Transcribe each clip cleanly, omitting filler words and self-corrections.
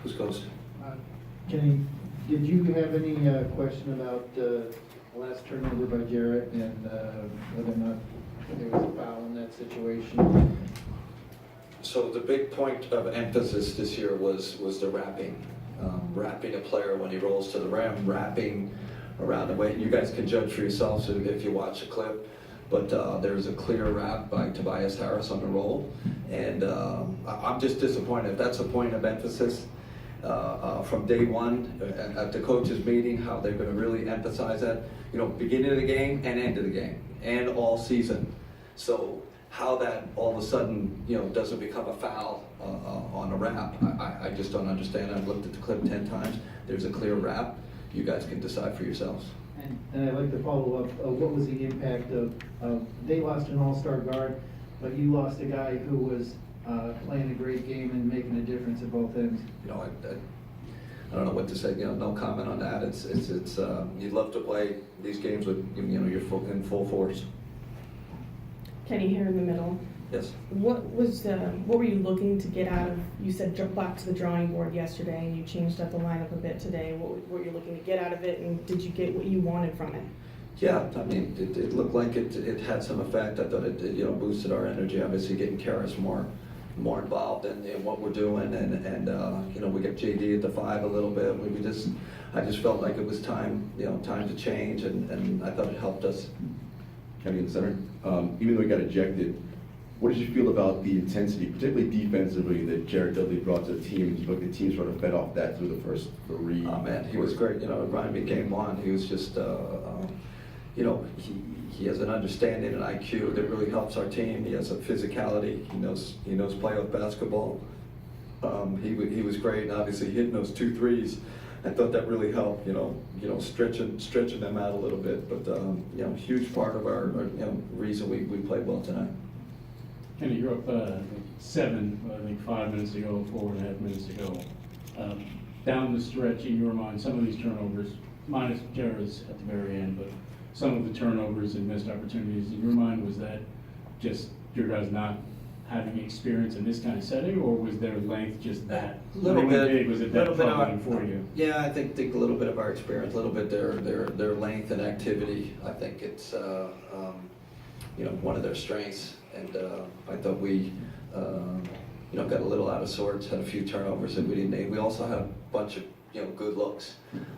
Who's close? Kenny, did you have any question about the last turnover by Jarrett and whether or not there was a foul in that situation? So the big point of emphasis this year was the wrapping. Wrapping a player when he rolls to the rim, wrapping around the way. You guys can judge for yourselves if you watch the clip. But there's a clear wrap by Tobias Harris on the roll. And I'm just disappointed. If that's a point of emphasis from day one at the coaches meeting, how they're going to really emphasize that, beginning of the game and end of the game and all season. So how that all of a sudden, doesn't become a foul on a wrap, I just don't understand. I've looked at the clip 10 times. There's a clear wrap. You guys can decide for yourselves. And I'd like to follow up, what was the impact of they lost an all-star guard, but you lost a guy who was playing a great game and making a difference at both ends? I don't know what to say. No comment on that. It's you'd love to play these games with you're in full force. Kenny, here in the middle. Yes. What were you looking to get out of? You said jump back to the drawing board yesterday, and you changed up the lineup a bit today. What were you looking to get out of it, and did you get what you wanted from it? Yeah, I mean, it looked like it had some effect. I thought it boosted our energy. Obviously, getting Caris more involved in what we're doing, and we got JD at the 5 a little bit. I just felt like it was time to change, and I thought it helped us. Kenny in the center, even though he got ejected, what did you feel about the intensity, particularly defensively, that Jared Dudley brought to the team? And you look at the team sort of fed off that through the first 3. Oh man, he was great. It reminded me of game 1. He was just, he has an understanding and IQ that really helps our team. He has a physicality. He knows playoff basketball. He was great, and obviously hitting those 2 threes. I thought that really helped. Stretching them out a little bit. But huge part of our reason we played well tonight. Kenny, you're up 7, I think 5 minutes ago, 4.5 minutes ago. Down the stretch, in your mind, some of these turnovers, minus Jared's at the very end, but some of the turnovers and missed opportunities, in your mind, was that just your guys not having experience in this kind of setting, or was their length just that? Little bit. Was it that troubling for you? Yeah, I think a little bit of our experience, a little bit their length and activity. I think it's one of their strengths, and I thought we got a little out of sorts, had a few turnovers that we didn't need. We also had a bunch of good looks.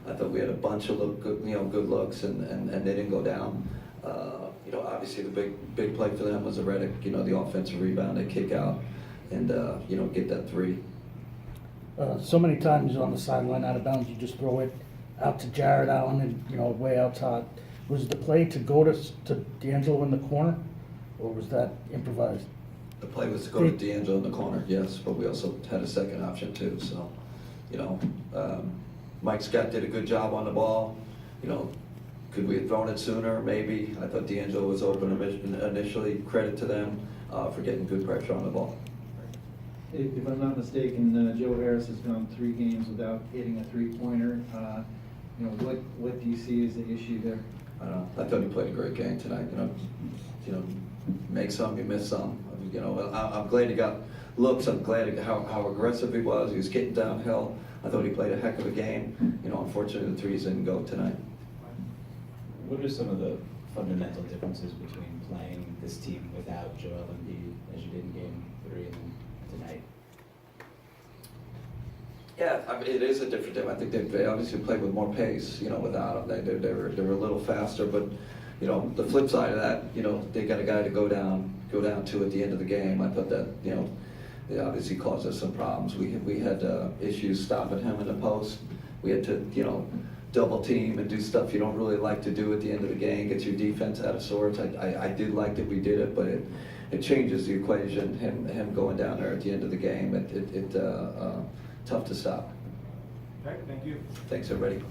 I thought we had a bunch of good looks, and they didn't go down. Obviously the big play for them was a Reddick, the offensive rebound, they kick out, and get that 3. So many times on the sideline out of bounds, you just throw it out to Jarrett Allen and way out top. Was the play to go to D'Angelo in the corner, or was that improvised? The play was to go to D'Angelo in the corner, yes, but we also had a second option too. So, Mike Scott did a good job on the ball. Could we have thrown it sooner? Maybe. I thought D'Angelo was open initially. Credit to them for getting good pressure on the ball. If I'm not mistaken, Joe Harris has gone 3 games without hitting a 3-pointer. What do you see as the issue there? I don't know. I thought he played a great game tonight. Make some, you miss some. I'm glad he got looks. I'm glad how aggressive he was. He was getting downhill. I thought he played a heck of a game. Unfortunately the 3s didn't go tonight. What are some of the fundamental differences between playing this team without Joel Embiid as you did in Game 3 and tonight? Yeah, I mean, it is a different team. I think they obviously played with more pace, without them. They were a little faster, but the flip side of that, they got a guy to go down to at the end of the game. I thought that, it obviously caused us some problems. We had issues stopping him in the post. We had to, double team and do stuff you don't really like to do at the end of the game, get your defense out of sorts. I did like that we did it, but it changes the equation, him going down there at the end of the game. Tough to stop. Okay, thank you. Thanks, everybody.